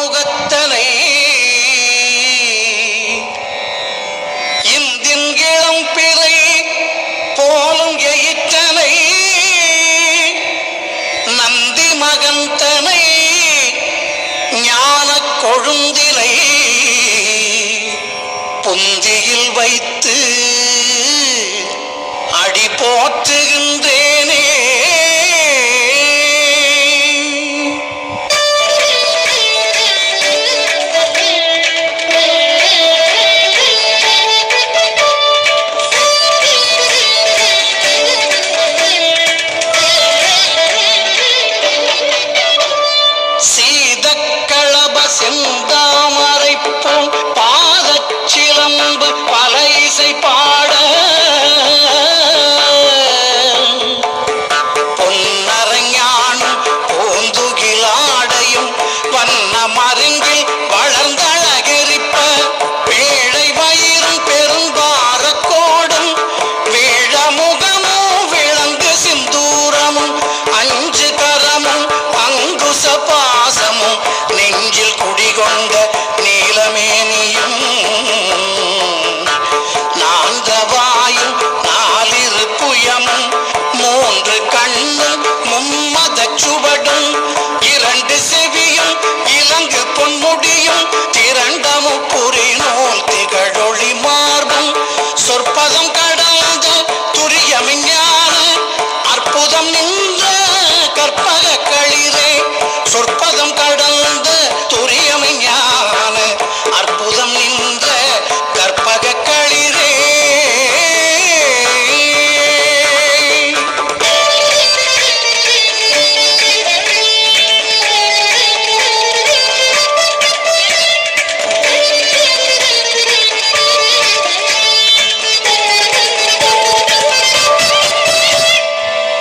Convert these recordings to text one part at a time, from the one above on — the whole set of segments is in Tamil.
முகத்தனை இந்தின் இளம் பிறை போலும் எயிற்றனை நந்தி மகந்தனை ஞான கொழுந்தினை புந்தியில் வைத்து அடி போற்றுகின்றேனே. சீதக்களப செந்தாமரை போல் பாதச்சிலம்பு பல இசை பாட பொன்னரஞானும் பூந்துகிலாடையும் வண்ண மருங்கில் வளர்ந்தழகரிப்ப வேளை வயிறும் பெரும்பாரக்கோடும் வேழமுகமும் விளங்கு சிந்தூரமும் அஞ்சு கரமும் அங்குச பாசமும் நெஞ்சில் குடிகொண்ட நீலமேனியும் நாந்தவாயும் நாலிரு புயமும் மூன்று கண்ணும் மும்மத சுவடும் இரண்டு செவியும் இலங்கு பொன்முடியும் திரண்டமும் புரிநூல் திகழொளி மார்பும் சொற்பதம் கடந்த துரியமிஞான அற்புதம் நின்ற கற்பக களிரே சொற்பதம் கடந்த துரியமிஞான அற்புதம் நின்ற கற்பக களிரே.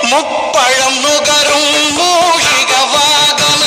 முப்பழம் நுகரும் மூஷிக வாகன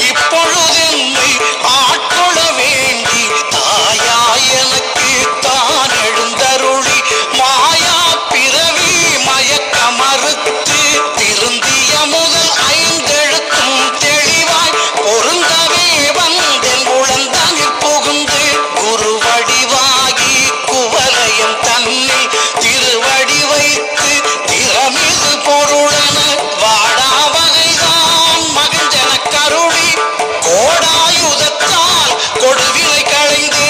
இப்பொழுதென்னை ஆட்கொள்ள வேண்டி தாயா எனக்கு தான் எழுந்தருளி மாயா பிறவி மயக்க மறுத்து திருந்திய முதல் ஐந்தெழுத்தும் தெளிவாய் பொருந்தவே வந்தென் உழந்தனில் புகுந்து குரு வடிவாகி குவலயம் தன்னில் திருவடி வைத்து திறமிது பொருளன வாடா வகைதான் மகிழ்ந்தன கருளி கோடாயுதத்தால் கொடுவினை களைந்தே.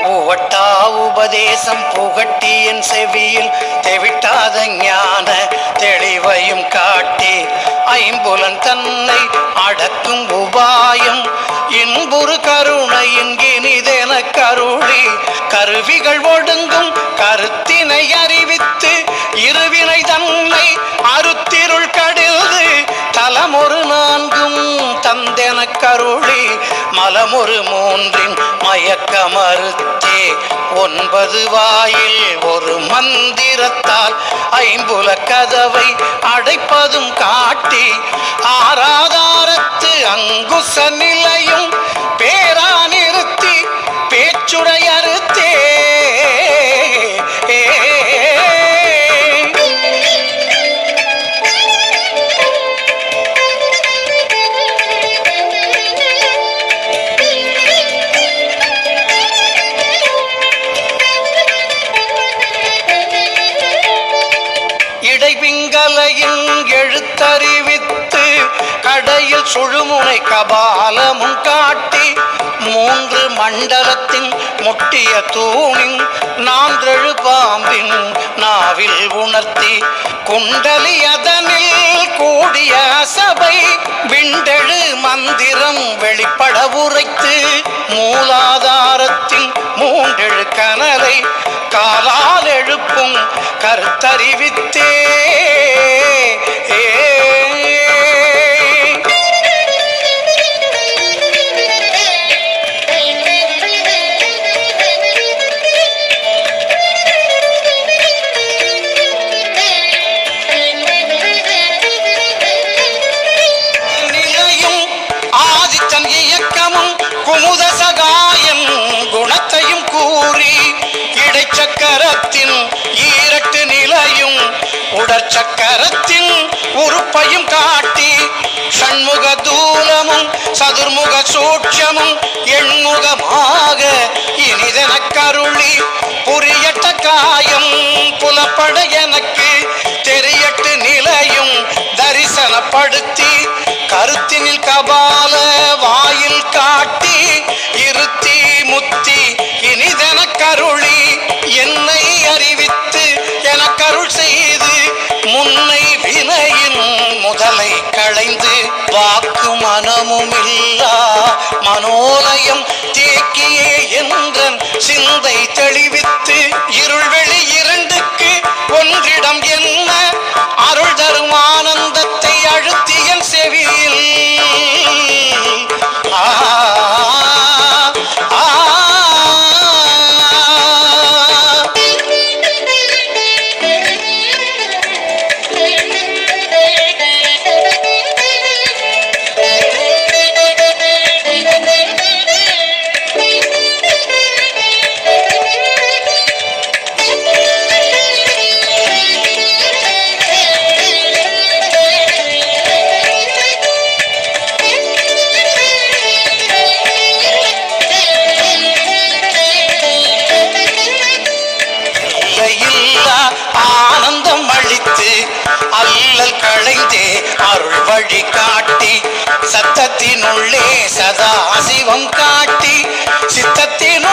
பூவட்டா உபதேசம் புகட்டி என் செவியில் தெவிட்டாத ஞான தெளிவையும் காட்டி ஐம்புலன் தன்னை அடக்கும் உபாயம் இன்புறு கருணையின் இனிதென கருளி கருவிகள் ஒடுங்கும் கருத்தினை அறிவித்து இருவினை தன்னை அருத்திருள் கடில்து தலமொரு நான்கும் தந்தென கருளி மலமொரு மூன்றின் மயக்க மறுத்தே ஒன்பது வாயில் ஒரு மந்திரத்தால் ஐம்புல கதவை அடைப்பதும் காட்டி ஆராதாரத்து அங்குச நிலையும் பேரா நிறுத்தி பேச்சுடை அறுத்தே. இடைபிங்கலையின் எழுத்தறிவித்து கடையில் சுழுமுனை கபாலமும் காட்டி மூன்று மண்டலத்தின் முட்டிய தூணின் நான்றெழு பாம்பின் நாவில் உணர்த்தி குண்டலி அதனில் கூடிய சபை விண்டெழு மந்திரம் வெளிப்பட உரைத்து மூலாதாரத்தின் மூன்றெழு கனலை காலால் எழுப்பும் கருத்தறிவித்தே. சக்கரத்தின் ஈரட்டு நிலையும் உடற்சக்கரத்தின் உறுப்பையும் காட்டி ஷண்முக தூலமும் சதுர்முக சூட்சமும் எண்முகமாக இனிதென கருளி புரியட்ட காயம் புலப்பட எனக்கு தெரியட்டு நிலையும் தரிசனப்படுத்தி கருத்தினில் கபால வாயில் காட்டி இருத்தி முத்தி இனிதென கருளி என்னை அறிவித்து என கருள் செய்து முன்னை வினையின் முதலை களைந்து வாக்கு மனமுமில்லா மனோலயம் தேக்கியே என்றன் சிந்தை தெளிவித்து இருள்வெளி இரண்டுக்கு ஒன்றிடம் என்ன அருள் தரும் ஆனந்தத்தை அழுத்தியன் செவியில் ஆனந்தம் அளித்து அல்லல் களைந்தே அருள் வழி காட்டி சத்தத்தினுள்ளே சதா சிவம் காட்டி சித்தத்தின்